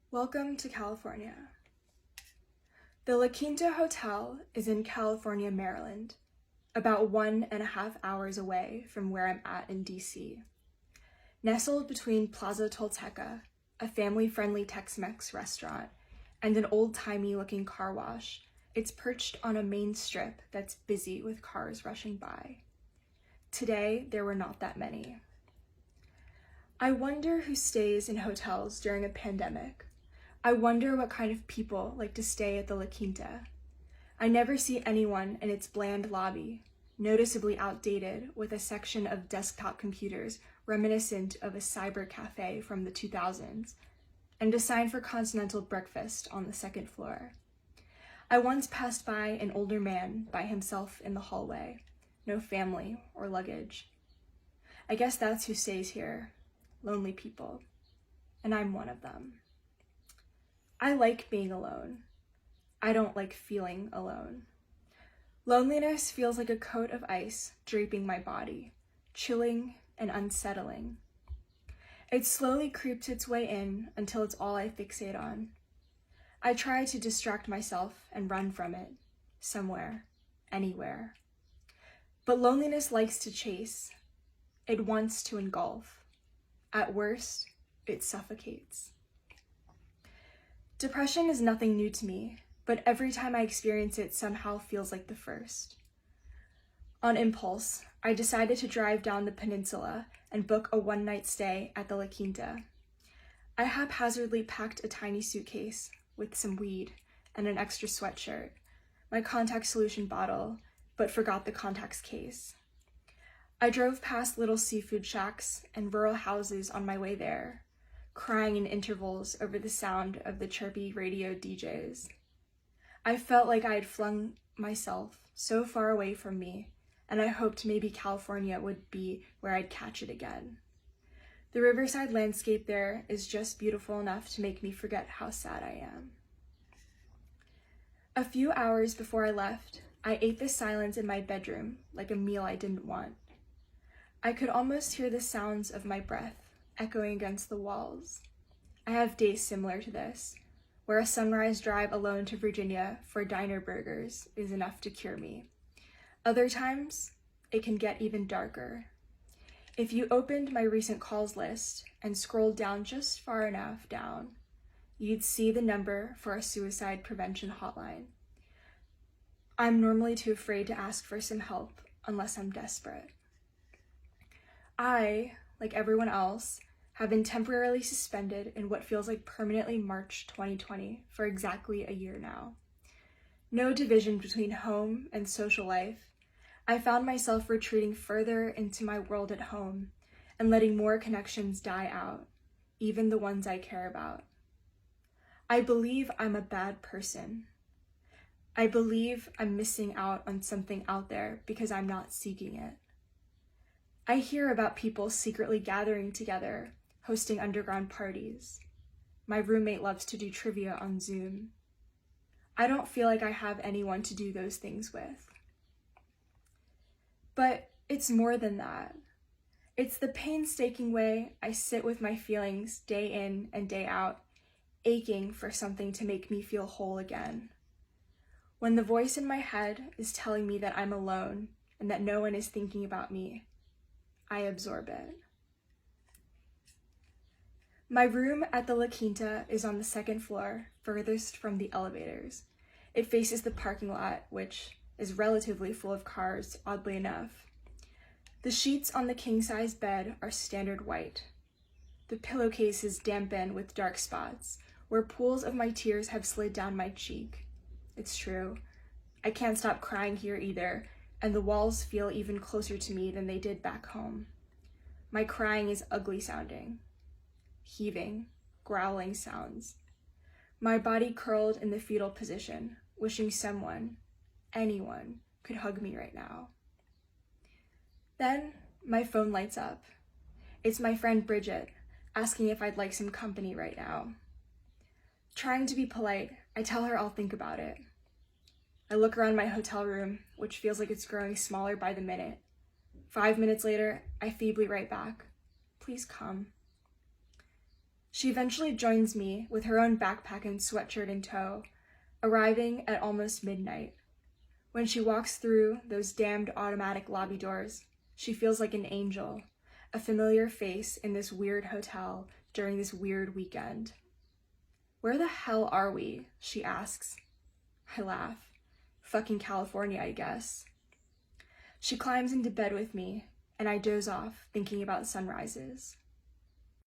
Welcome to California. The La Quinta Hotel is in California, Maryland, about 1.5 hours away from where I'm at in DC. Nestled between Plaza Tolteca, a family-friendly Tex-Mex restaurant, and an old-timey looking car wash, it's perched on a main strip that's busy with cars rushing by. Today, there were not that many. I wonder who stays in hotels during a pandemic. I wonder what kind of people like to stay at the La Quinta. I never see anyone in its bland lobby, noticeably outdated with a section of desktop computers reminiscent of a cyber cafe from the 2000s, and a sign for continental breakfast on the second floor. I once passed by an older man by himself in the hallway, no family or luggage. I guess that's who stays here, lonely people, and I'm one of them. I like being alone. I don't like feeling alone. Loneliness feels like a coat of ice draping my body, chilling and unsettling. It slowly creeps its way in until it's all I fixate on. I try to distract myself and run from it, somewhere, anywhere. But loneliness likes to chase. It wants to engulf. At worst, it suffocates. Depression is nothing new to me, but every time I experience it somehow feels like the first. On impulse, I decided to drive down the peninsula and book a one-night stay at the La Quinta. I haphazardly packed a tiny suitcase with some weed and an extra sweatshirt, my contact solution bottle, but forgot the contacts case. I drove past little seafood shacks and rural houses on my way there, crying in intervals over the sound of the chirpy radio DJs. I felt like I had flung myself so far away from me, and I hoped maybe California would be where I'd catch it again. The riverside landscape there is just beautiful enough to make me forget how sad I am. A few hours before I left, I ate the silence in my bedroom like a meal I didn't want. I could almost hear the sounds of my breath echoing against the walls. I have days similar to this, where a sunrise drive alone to Virginia for diner burgers is enough to cure me. Other times, it can get even darker. If you opened my recent calls list and scrolled down just far enough down, you'd see the number for a suicide prevention hotline. I'm normally too afraid to ask for some help unless I'm desperate. I, like everyone else, have been temporarily suspended in what feels like permanently March 2020 for exactly a year now. No division between home and social life. I found myself retreating further into my world at home and letting more connections die out, even the ones I care about. I believe I'm a bad person. I believe I'm missing out on something out there because I'm not seeking it. I hear about people secretly gathering together, hosting underground parties. My roommate loves to do trivia on Zoom. I don't feel like I have anyone to do those things with. But it's more than that. It's the painstaking way I sit with my feelings day in and day out, aching for something to make me feel whole again. When the voice in my head is telling me that I'm alone and that no one is thinking about me, I absorb it. My room at the La Quinta is on the second floor, furthest from the elevators. It faces the parking lot, which is relatively full of cars, oddly enough. The sheets on the king-size bed are standard white. The pillowcases dampen with dark spots, where pools of my tears have slid down my cheek. It's true. I can't stop crying here either, and the walls feel even closer to me than they did back home. My crying is ugly sounding. Heaving, growling sounds. My body curled in the fetal position, wishing someone, anyone, could hug me right now. Then my phone lights up. It's my friend Bridget, asking if I'd like some company right now. Trying to be polite, I tell her I'll think about it. I look around my hotel room, which feels like it's growing smaller by the minute. 5 minutes later, I feebly write back, "Please come." She eventually joins me with her own backpack and sweatshirt in tow, arriving at almost midnight. When she walks through those damned automatic lobby doors, she feels like an angel, a familiar face in this weird hotel during this weird weekend. "Where the hell are we?" she asks. I laugh. "Fucking California, I guess." She climbs into bed with me, and I doze off thinking about sunrises.